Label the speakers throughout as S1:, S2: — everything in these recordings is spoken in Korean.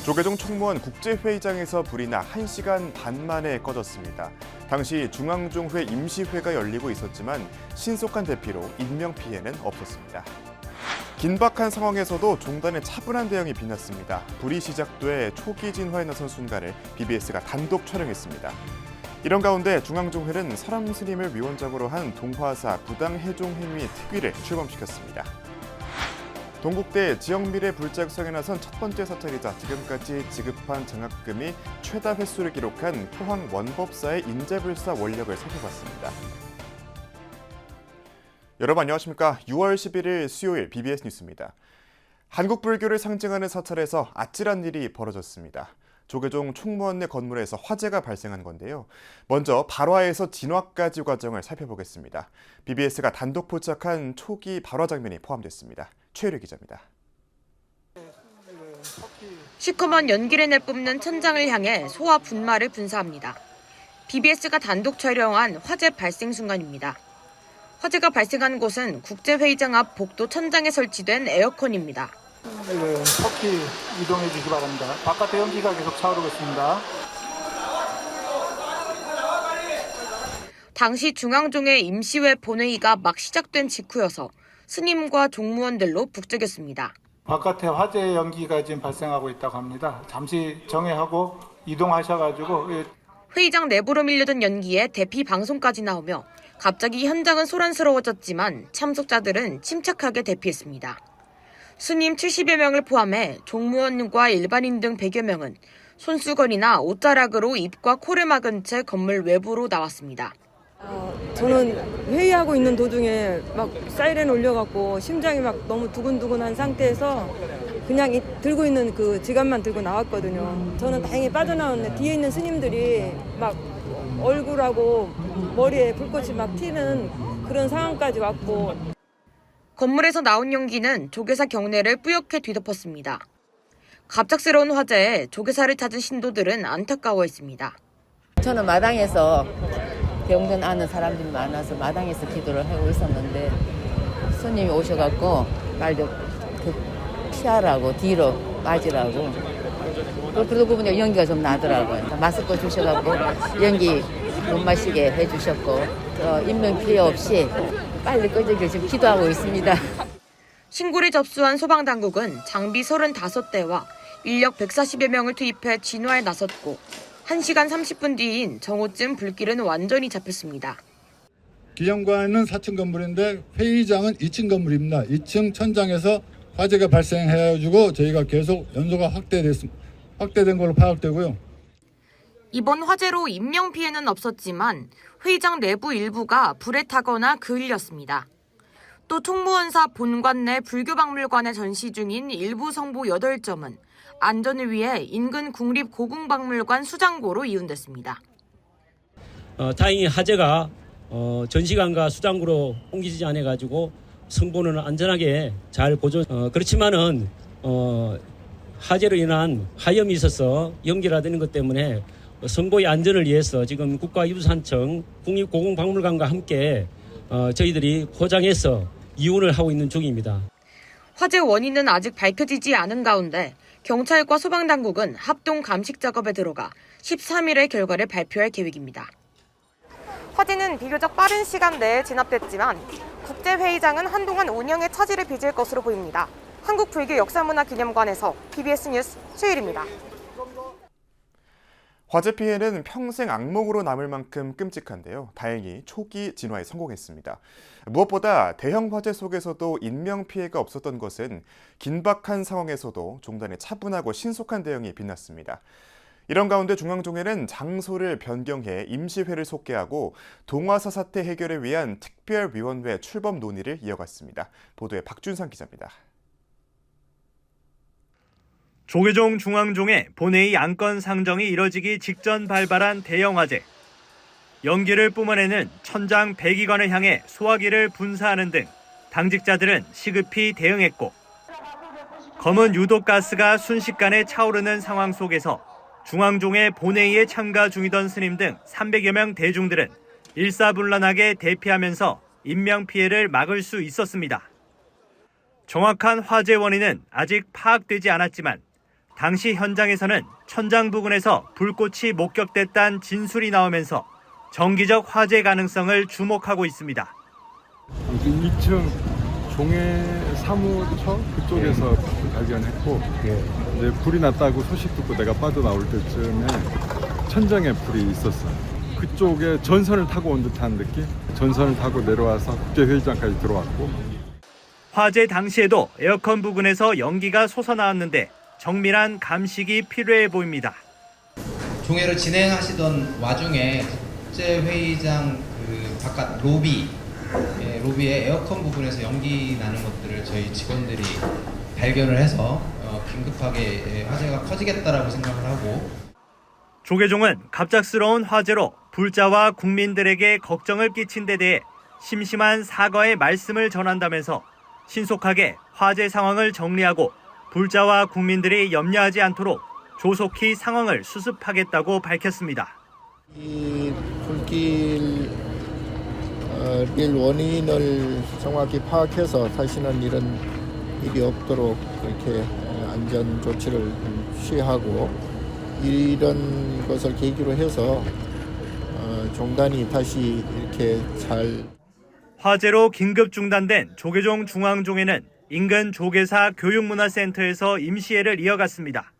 S1: 조계종 총무원 국제회의장에서 불이 나 1시간 반 만에 꺼졌습니다. 당시 중앙종회 임시회가 열리고 있었지만 신속한 대피로 인명피해는 없었습니다. 긴박한 상황에서도 종단의 차분한 대응이 빛났습니다. 불이 시작돼 초기 진화에 나선 순간을 BBS가 단독 촬영했습니다. 이런 가운데 중앙종회는 설암 스님을 위원장으로 한 동화사 부당해종행위 특위를 출범시켰습니다. 동국대 지역미래 불작성에 나선 첫 번째 사찰이자 지금까지 지급한 장학금이 최다 횟수를 기록한 포항 원법사의 인재불사 원력을 살펴봤습니다. 여러분 안녕하십니까? 6월 11일 수요일 BBS 뉴스입니다. 한국 불교를 상징하는 사찰에서 아찔한 일이 벌어졌습니다. 조계종 총무원 내 건물에서 화재가 발생한 건데요. 먼저 발화에서 진화까지 과정을 살펴보겠습니다. BBS가 단독 포착한 초기 발화 장면이 포함됐습니다. 최유리 기자입니다.
S2: 시커먼 연기를 내뿜는 천장을 향해 소와 분말을 분사합니다. BBS가 단독 촬영한 화재 발생 순간입니다. 화재가 발생한 곳은 국제회의장 앞 복도 천장에 설치된 에어컨입니다.
S3: 터키 이동해 주시기 바랍니다. 바깥에 연기가 계속 차오르고 있습니다.
S2: 당시 중앙종회 임시회 본회의가 막 시작된 직후여서 스님과 종무원들로 북적였습니다.
S3: 바깥에 화재 연기가 지금 발생하고 있다고 합니다. 잠시 정회하고 이동하셔가지고
S2: 회의장 내부로 밀려든 연기에 대피 방송까지 나오며 갑자기 현장은 소란스러워졌지만 참석자들은 침착하게 대피했습니다. 스님 70여 명을 포함해 종무원과 일반인 등 100여 명은 손수건이나 옷자락으로 입과 코를 막은 채 건물 외부로 나왔습니다.
S4: 저는 회의하고 있는 도중에 막 사이렌 울려갖고 심장이 막 너무 두근두근한 상태에서 그냥 들고 있는 그 지갑만 들고 나왔거든요. 저는 다행히 빠져나왔는데 뒤에 있는 스님들이 막 얼굴하고 머리에 불꽃이 막 튀는 그런 상황까지 왔고.
S2: 건물에서 나온 연기는 조계사 경내를 뿌옇게 뒤덮었습니다. 갑작스러운 화재에 조계사를 찾은 신도들은 안타까워했습니다.
S5: 저는 마당에서 병든 아는 사람들이 많아서 마당에서 기도를 하고 있었는데 손님이 오셔갖고 날 좀 피하라고 뒤로 빠지라고 그러고 보니까 연기가 좀 나더라고요. 마스크 주셔갖고 연기 못 마시게 해주셨고 인명피해 없이 빨리 꺼지길 지금 기도하고 있습니다.
S2: 신고를 접수한 소방당국은 장비 35대와 인력 140여 명을 투입해 진화에 나섰고 1시간 30분 뒤인 정오쯤 불길은 완전히 잡혔습니다.
S6: 기념관은 4층 건물인데 회의장은 2층 건물입니다. 2층 천장에서 화재가 발생해가지고 저희가 계속 연소가 확대된 걸로 파악되고요.
S2: 이번 화재로 인명피해는 없었지만 회의장 내부 일부가 불에 타거나 그을렸습니다. 또 총무원사 본관 내 불교박물관에 전시 중인 일부 성보 8점은 안전을 위해 인근 국립고궁박물관 수장고로 이운됐습니다.
S7: 다행히 화재가 전시관과 수장고로 옮기지 않아가지고 성보는 안전하게 잘 보존. 그렇지만은 화재로 인한 화염이 있어서 연기라는 것 때문에 성보의 안전을 위해서 지금 국가유산청 국립고궁박물관과 함께 저희들이 포장해서 이운을 하고 있는 중입니다.
S2: 화재 원인은 아직 밝혀지지 않은 가운데 경찰과 소방당국은 합동 감식 작업에 들어가 13일에 결과를 발표할 계획입니다. 화재는 비교적 빠른 시간 내에 진압됐지만 국제회의장은 한동안 운영에 차질을 빚을 것으로 보입니다. 한국불교역사문화기념관에서 BBS 뉴스 최유리입니다.
S1: 화재 피해는 평생 악몽으로 남을 만큼 끔찍한데요. 다행히 초기 진화에 성공했습니다. 무엇보다 대형 화재 속에서도 인명피해가 없었던 것은 긴박한 상황에서도 종단의 차분하고 신속한 대응이 빛났습니다. 이런 가운데 중앙종회는 장소를 변경해 임시회를 속개하고 동화사 사태 해결을 위한 특별위원회 출범 논의를 이어갔습니다. 보도에 박준상 기자입니다.
S8: 조계종 중앙종회 본회의 안건 상정이 이뤄지기 직전 발발한 대형 화재. 연기를 뿜어내는 천장 배기관을 향해 소화기를 분사하는 등 당직자들은 시급히 대응했고 검은 유독가스가 순식간에 차오르는 상황 속에서 중앙종회 본회의에 참가 중이던 스님 등 300여 명 대중들은 일사불란하게 대피하면서 인명피해를 막을 수 있었습니다. 정확한 화재 원인은 아직 파악되지 않았지만 당시 현장에서는 천장 부근에서 불꽃이 목격됐다는 진술이 나오면서 정기적 화재 가능성을 주목하고 있습니다.
S9: 2층 종해 사무처 그쪽에서 발견했고 이제 불이 났다고 소식 듣고 내가 빠져나올 때쯤에 천장에 불이 있었어요. 그쪽에 전선을 타고 온 듯한 느낌? 전선을 타고 내려와서 국제회의장까지 들어왔고.
S8: 화재 당시에도 에어컨 부근에서 연기가 솟아나왔는데 정밀한 감식이 필요해 보입니다.
S10: 종회를 진행하시던 와중에 국제회의장 그 바깥 로비에 에어컨 부분에서 연기 나는 것들을 저희 직원들이 발견을 해서 긴급하게 화재가 커지겠다라고 생각을 하고.
S8: 조계종은 갑작스러운 화재로 불자와 국민들에게 걱정을 끼친 데 대해 심심한 사과의 말씀을 전한다면서 신속하게 화재 상황을 정리하고 불자와 국민들이 염려하지 않도록 조속히 상황을 수습하겠다고 밝혔습니다.
S11: 이 불길 원인을 정확히 파악해서 다시는 이런 일이 없도록 그렇게 안전 조치를 취하고 이런 것을 계기로 해서 종단이 다시 이렇게 잘.
S8: 화재로 긴급 중단된 조계종 중앙종회는 인근 조계사 교육문화센터에서 임시회를 이어갔습니다.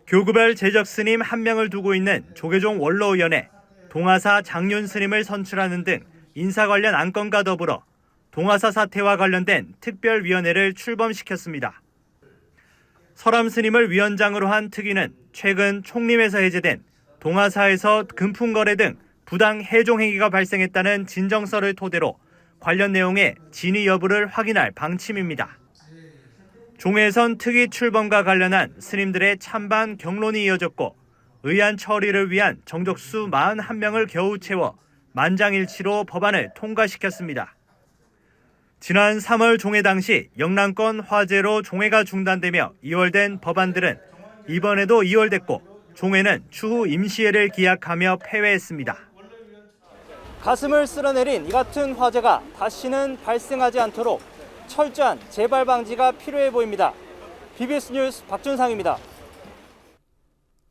S8: 교구별 제적 스님 1명을 두고 있는 조계종 원로위원회, 동아사 장륜 스님을 선출하는 등 인사 관련 안건과 더불어 동아사 사태와 관련된 특별위원회를 출범시켰습니다. 설암 스님을 위원장으로 한 특위는 최근 총림에서 해제된 동아사에서 금품 거래 등 부당 해종 행위가 발생했다는 진정서를 토대로 관련 내용의 진위 여부를 확인할 방침입니다. 종회에선 특위 출범과 관련한 스님들의 찬반 경론이 이어졌고 의안 처리를 위한 정족수 41명을 겨우 채워 만장일치로 법안을 통과시켰습니다. 지난 3월 종회 당시 영남권 화재로 종회가 중단되며 2월된 법안들은 이번에도 2월됐고 종회는 추후 임시회를 기약하며 폐회했습니다.
S12: 가슴을 쓸어내린 이 같은 화재가 다시는 발생하지 않도록 철저한 재발 방지가 필요해 보입니다. BBS 뉴스 박준상입니다.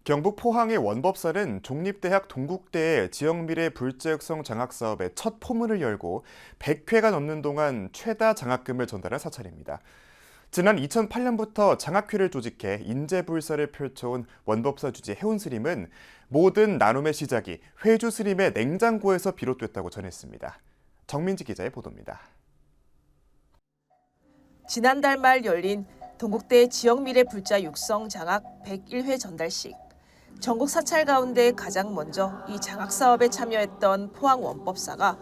S1: 경북 포항의 원법사는 종립대학 동국대의 지역미래 불재역성 장학사업의 첫 포문을 열고 100회가 넘는 동안 최다 장학금을 전달한 사찰입니다. 지난 2008년부터 장학회를 조직해 인재불사를 펼쳐온 원법사 주지 해운 스님은 모든 나눔의 시작이 회주 스님의 냉장고에서 비롯됐다고 전했습니다. 정민지 기자의 보도입니다.
S13: 지난달 말 열린 동국대 지역미래 불자 육성 장학 101회 전달식. 전국 사찰 가운데 가장 먼저 이 장학 사업에 참여했던 포항 원법사가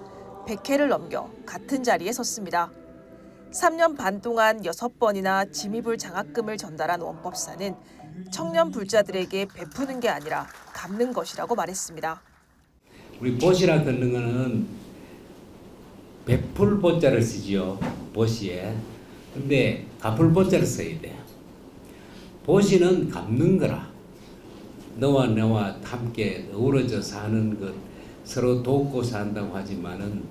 S13: 100회를 넘겨 같은 자리에 섰습니다. 3년 반 동안 6번이나 지미불 장학금을 전달한 원법사는 청년 불자들에게 베푸는 게 아니라 갚는 것이라고 말했습니다.
S14: 우리 보시라 그러는 거는 베풀 보자를 쓰지요. 보시에. 근데 갚을 보자를 써야 돼요. 보시는 갚는 거라. 너와 나와 함께 어우러져 사는 것, 서로 돕고 산다고 하지만은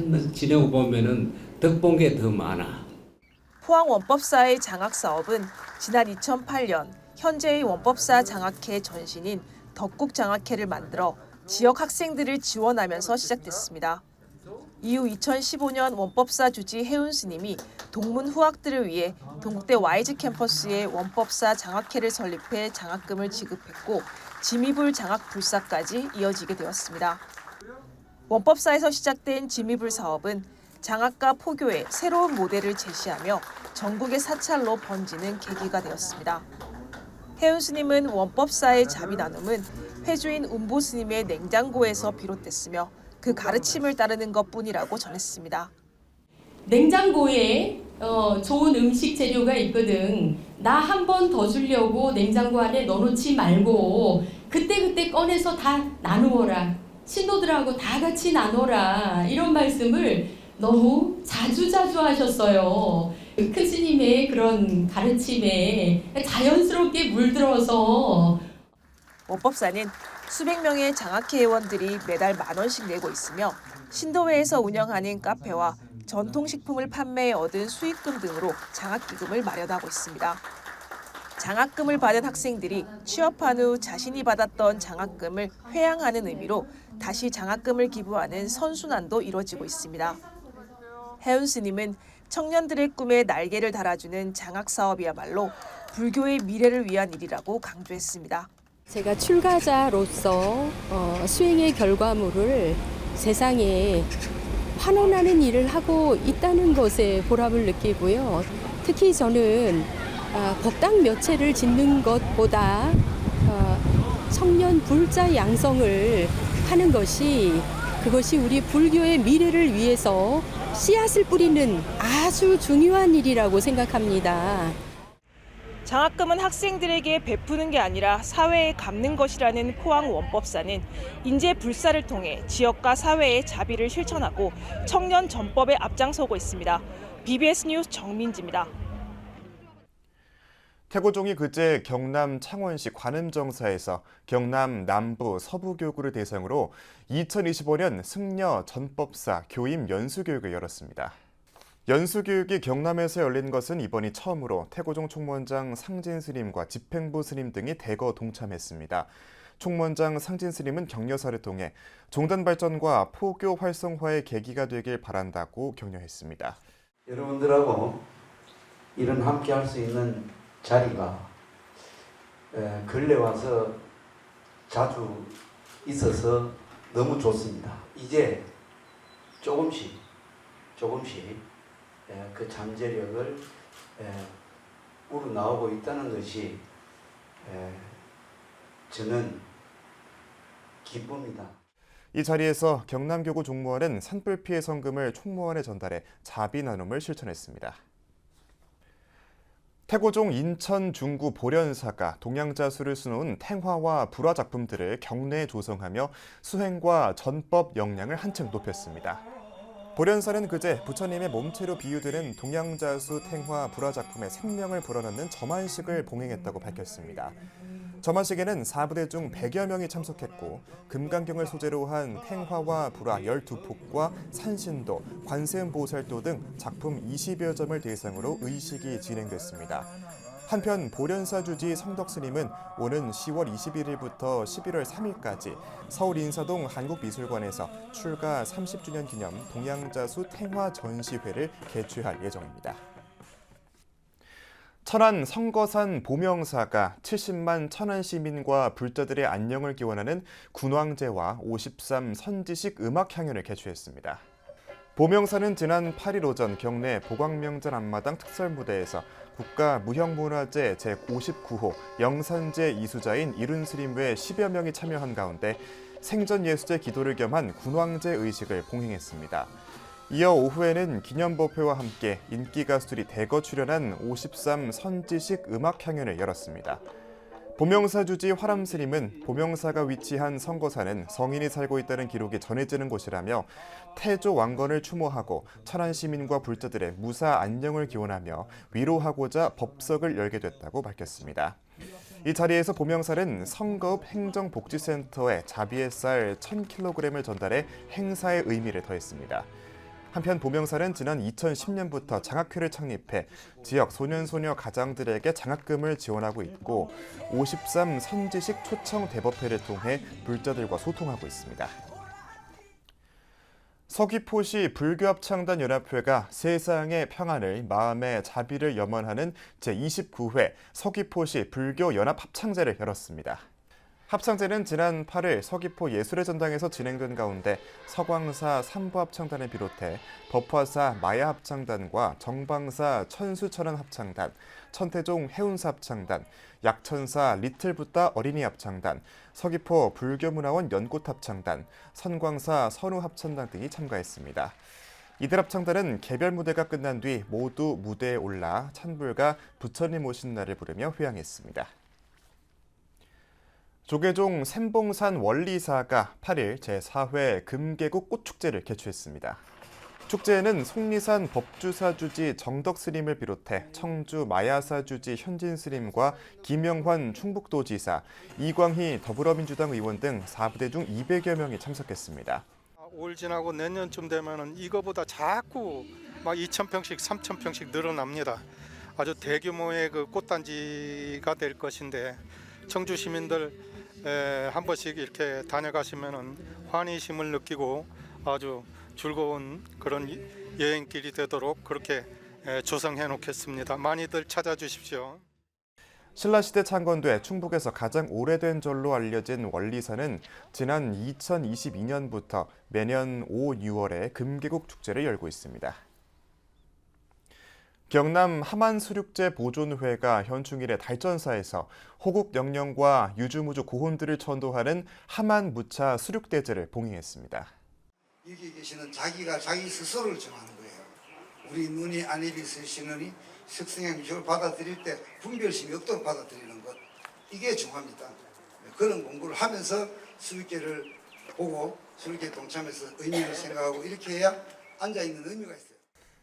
S14: 매일 지내고 보면은 덕본 게 더 많아.
S13: 포항 원법사의 장학 사업은 지난 2008년 현재의 원법사 장학회 전신인 덕국 장학회를 만들어 지역 학생들을 지원하면서 시작됐습니다. 이후 2015년 원법사 주지 해운 스님이 동문 후학들을 위해 동국대 YG 캠퍼스에 원법사 장학회를 설립해 장학금을 지급했고 지미불 장학 불사까지 이어지게 되었습니다. 원법사에서 시작된 지미불 사업은 장학과 포교의 새로운 모델을 제시하며 전국의 사찰로 번지는 계기가 되었습니다. 해운 스님은 원법사의 자비 나눔은 회주인 운보 스님의 냉장고에서 비롯됐으며 그 가르침을 따르는 것뿐이라고 전했습니다.
S15: 냉장고에 좋은 음식 재료가 있거든. 나 한 번 더 주려고 냉장고 안에 넣어놓지 말고 그때그때 꺼내서 다 나누어라. 신도들하고 다 같이 나눠라. 이런 말씀을 너무 자주자주 하셨어요. 큰 스님의 그런 가르침에 자연스럽게 물들어서.
S13: 원법사는 수백 명의 장학회 회원들이 매달 10,000원씩 내고 있으며 신도회에서 운영하는 카페와 전통식품을 판매해 얻은 수익금 등으로 장학기금을 마련하고 있습니다. 장학금을 받은 학생들이 취업한 후 자신이 받았던 장학금을 회항하는 의미로 다시 장학금을 기부하는 선순환도 이뤄지고 있습니다. 혜은 스님은 청년들의 꿈에 날개를 달아주는 장학 사업이야말로 불교의 미래를 위한 일이라고 강조했습니다.
S15: 제가 출가자로서 수행의 결과물을 세상에 환원하는 일을 하고 있다는 것에 보람을 느끼고요. 특히 저는 법당 몇 채를 짓는 것보다 청년 불자 양성을 하는 그것이 우리 불교의 미래를 위해서 씨앗을 뿌리는 아주 중요한 일이라고 생각합니다.
S13: 장학금은 학생들에게 베푸는 게 아니라 사회에 갚는 것이라는 포항 원법사는 인재 불사를 통해 지역과 사회의 자비를 실천하고 청년 전법에 앞장서고 있습니다. BBS 뉴스 정민지입니다.
S1: 태고종이 그제 경남 창원시 관음정사에서 경남 남부 서부교구를 대상으로 2025년 승려 전법사 교임 연수교육을 열었습니다. 연수교육이 경남에서 열린 것은 이번이 처음으로 태고종 총무원장 상진 스님과 집행부 스님 등이 대거 동참했습니다. 총무원장 상진 스님은 격려사를 통해 종단 발전과 포교 활성화의 계기가 되길 바란다고 격려했습니다.
S16: 여러분들하고 이런 함께 할 수 있는 자리가 근래 와서 자주 있어서 너무 좋습니다. 이제 조금씩 그 잠재력을 우러나오고 있다는 것이 저는 기쁩니다.
S1: 이 자리에서 경남교구 종무원은 산불 피해 성금을 총무원에 전달해 자비 나눔을 실천했습니다. 태고종 인천 중구 보련사가 동양자수를 수놓은 탱화와 불화 작품들을 경내에 조성하며 수행과 전법 역량을 한층 높였습니다. 보련사는 그제 부처님의 몸체로 비유되는 동양자수 탱화 불화 작품에 생명을 불어넣는 점안식을 봉행했다고 밝혔습니다. 점안식에는 4부대 중 100여 명이 참석했고 금강경을 소재로 한 탱화와 불화 12폭과 산신도, 관세음보살도 등 작품 20여 점을 대상으로 의식이 진행됐습니다. 한편 보련사 주지 성덕스님은 오는 10월 21일부터 11월 3일까지 서울 인사동 한국미술관에서 출가 30주년 기념 동양자수 탱화 전시회를 개최할 예정입니다. 천안 성거산 보명사가 70만 천안 시민과 불자들의 안녕을 기원하는 군왕제와 53 선지식 음악향연을 개최했습니다. 보명사는 지난 8일 오전 경내 보광명전 앞마당 특설무대에서 국가무형문화재 제59호 영산제 이수자인 이룬스님 외 10여 명이 참여한 가운데 생전예수제 기도를 겸한 군왕제 의식을 봉행했습니다. 이어 오후에는 기념법회와 함께 인기 가수들이 대거 출연한 53 선지식 음악향연을 열었습니다. 보명사 주지 화람스님은 보명사가 위치한 성거산은 성인이 살고 있다는 기록이 전해지는 곳이라며 태조 왕건을 추모하고 천안 시민과 불자들의 무사 안녕을 기원하며 위로하고자 법석을 열게 됐다고 밝혔습니다. 이 자리에서 보명사는 성거읍 행정복지센터에 자비의 쌀 1000kg을 전달해 행사의 의미를 더했습니다. 한편 보명사는 지난 2010년부터 장학회를 창립해 지역 소년소녀 가장들에게 장학금을 지원하고 있고 53 선지식 초청 대법회를 통해 불자들과 소통하고 있습니다. 서귀포시 불교합창단 연합회가 세상의 평안을 마음의 자비를 염원하는 제29회 서귀포시 불교연합합창제를 열었습니다. 합창제는 지난 8일 서귀포 예술의 전당에서 진행된 가운데 서광사 삼부합창단을 비롯해 법화사 마야합창단과 정방사 천수천안합창단, 천태종 해운사 합창단, 약천사 리틀붓다 어린이합창단, 서귀포 불교문화원 연꽃합창단, 선광사 선우합창단 등이 참가했습니다. 이들 합창단은 개별 무대가 끝난 뒤 모두 무대에 올라 찬불과 부처님 오신 날을 부르며 회향했습니다. 조계종 샘봉산 원리사가 8일 제4회 금계국 꽃축제를 개최했습니다. 축제에는 속리산 법주사 주지 정덕스님을 비롯해 청주 마야사 주지 현진스님과 김영환 충북도지사, 이광희 더불어민주당 의원 등 4부대 중 200여 명이 참석했습니다.
S17: 올 지나고 내년쯤 되면은 이거보다 자꾸 막 2,000평씩 3,000평씩 늘어납니다. 아주 대규모의 그 꽃단지가 될 것인데 청주 시민들 한 번씩 이렇게 다녀가시면은 환희심을 느끼고 아주 즐거운 그런 여행길이 되도록 그렇게 조성해 놓겠습니다. 많이들 찾아주십시오.
S1: 신라시대 창건돼 충북에서 가장 오래된 절로 알려진 원리사는 지난 2022년부터 매년 5, 6월에 금계국 축제를 열고 있습니다. 경남 함안수륙제보존회가 현충일에 달전사에서 호국 영령과 유주무주 고혼들을 천도하는 함안무차 수륙대제를 봉행했습니다.
S18: 여기 계시는 자기가 자기 스스로를 정하는 거예요. 우리 눈이 안일이 쓰시느니 석승의 미식을 받아들일 때 분별심이 없도록 받아들이는 것, 이게 중요합니다. 그런 공부를 하면서 수륙제를 보고 수륙제에 동참해서 의미를 생각하고 이렇게 해야 앉아있는 의미가 있어요.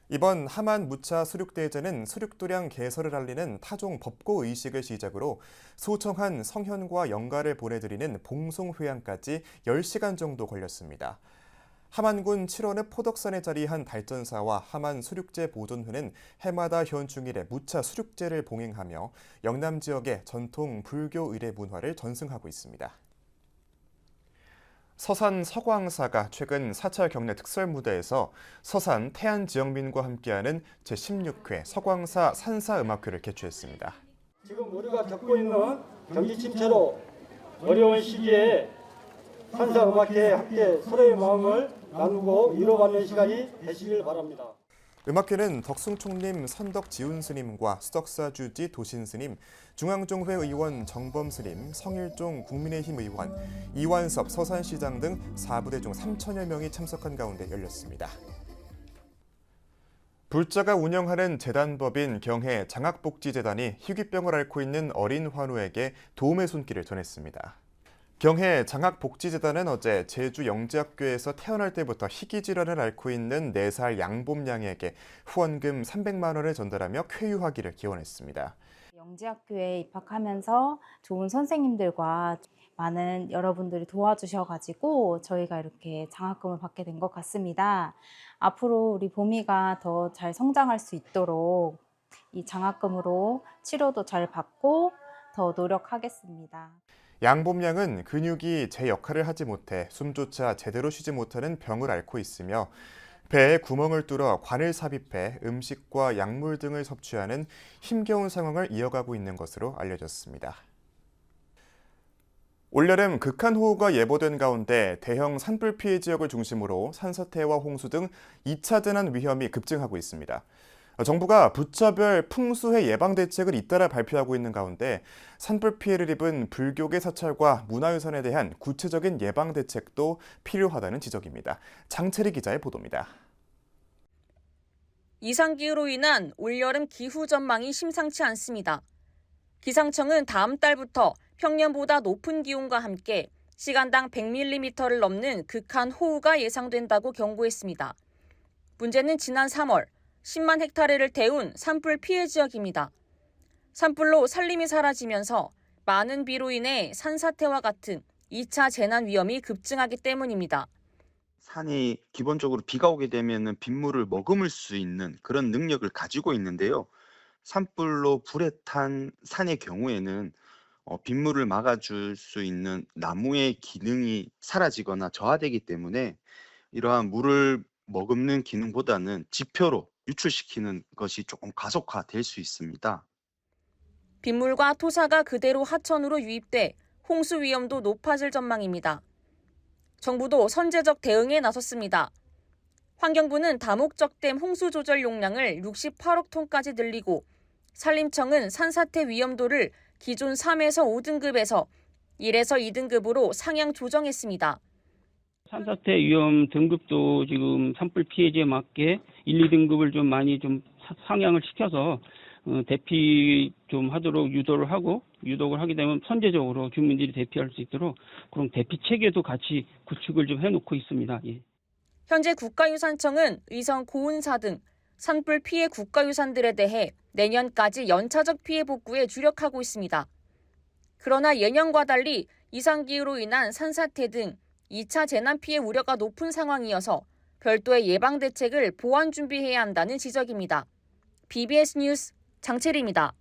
S1: 이번 함안무차 수륙대제는 수륙도량 개설을 알리는 타종 법고의식을 시작으로 소청한 성현과 영가를 보내드리는 봉송회양까지 10시간 정도 걸렸습니다. 함안군 7원읍 포덕산에 자리한 달전사와 함안수륙제보존회는 해마다 현충일에 무차 수륙제를 봉행하며 영남 지역의 전통 불교 의례 문화를 전승하고 있습니다. 서산 서광사가 최근 사찰 경례 특설 무대에서 서산 태안 지역민과 함께하는 제16회 서광사 산사음악회를 개최했습니다.
S19: 지금 우리가 겪고 있는 경기 침체로 어려운 시기에 산사음악회에 함께 서로의 마음을 나누고 위로받는 시간이 되시길 바랍니다.
S1: 음악회는 덕숭총림 선덕지훈스님과 수덕사주지 도신스님, 중앙종회 의원 정범스님, 성일종 국민의힘 의원, 이완섭 서산시장 등 4부대 중 3천여 명이 참석한 가운데 열렸습니다. 불자가 운영하는 재단법인 경해 장학복지재단이 희귀병을 앓고 있는 어린 환우에게 도움의 손길을 전했습니다. 경해 장학복지재단은 어제 제주 영재학교에서 태어날 때부터 희귀질환을 앓고 있는 4살 양봄양에게 후원금 300만 원을 전달하며 쾌유하기를 기원했습니다.
S20: 영재학교에 입학하면서 좋은 선생님들과 많은 여러분들이 도와주셔가지고 저희가 이렇게 장학금을 받게 된 것 같습니다. 앞으로 우리 봄이가 더 잘 성장할 수 있도록 이 장학금으로 치료도 잘 받고 더 노력하겠습니다.
S1: 양봄양은 근육이 제 역할을 하지 못해 숨조차 제대로 쉬지 못하는 병을 앓고 있으며 배에 구멍을 뚫어 관을 삽입해 음식과 약물 등을 섭취하는 힘겨운 상황을 이어가고 있는 것으로 알려졌습니다. 올여름 극한호우가 예보된 가운데 대형 산불 피해 지역을 중심으로 산사태와 홍수 등 2차 재난 위험이 급증하고 있습니다. 정부가 부처별 풍수해 예방 대책을 잇따라 발표하고 있는 가운데 산불 피해를 입은 불교계 사찰과 문화유산에 대한 구체적인 예방 대책도 필요하다는 지적입니다. 장채리 기자의 보도입니다.
S2: 이상기후로 인한 올여름 기후 전망이 심상치 않습니다. 기상청은 다음 달부터 평년보다 높은 기온과 함께 시간당 100mm를 넘는 극한 호우가 예상된다고 경고했습니다. 문제는 지난 3월 10만 헥타르를 태운 산불 피해 지역입니다. 산불로 산림이 사라지면서 많은 비로 인해 산사태와 같은 2차 재난 위험이 급증하기 때문입니다.
S21: 산이 기본적으로 비가 오게 되면 빗물을 머금을 수 있는 그런 능력을 가지고 있는데요. 산불로 불에 탄 산의 경우에는 빗물을 막아줄 수 있는 나무의 기능이 사라지거나 저하되기 때문에 이러한 물을 머금는 기능보다는 지표로 유출시키는 것이 조금 가속화될 수 있습니다.
S2: 빗물과 토사가 그대로 하천으로 유입돼 홍수 위험도 높아질 전망입니다. 정부도 선제적 대응에 나섰습니다. 환경부는 다목적 댐 홍수 조절 용량을 68억 톤까지 늘리고 산림청은 산사태 위험도를 기존 3에서 5등급에서 1에서 2등급으로 상향 조정했습니다.
S22: 산사태 위험 등급도 지금 산불 피해지에 맞게 1, 2등급을 좀 많이 좀 상향을 시켜서 대피 좀 하도록 유도를 하게 되면 선제적으로 주민들이 대피할 수 있도록 그런 대피 체계도 같이 구축을 좀 해놓고 있습니다. 예.
S2: 현재 국가유산청은 의성 고운사 등 산불 피해 국가유산들에 대해 내년까지 연차적 피해 복구에 주력하고 있습니다. 그러나 예년과 달리 이상기후로 인한 산사태 등 2차 재난 피해 우려가 높은 상황이어서 별도의 예방 대책을 보완 준비해야 한다는 지적입니다. BBS 뉴스 장채리입니다.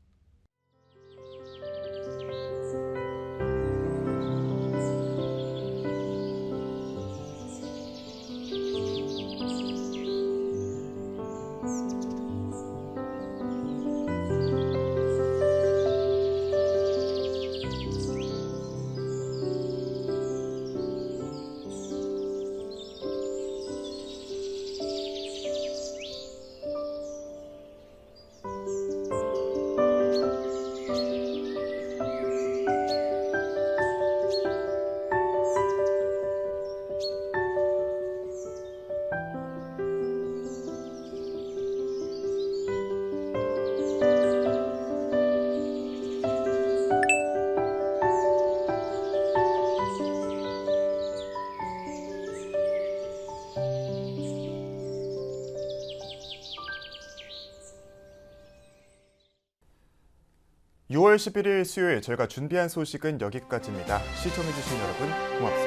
S2: (6월 11일) 수요일 저희가 준비한 소식은 여기까지입니다. 시청해주신 여러분 고맙습니다.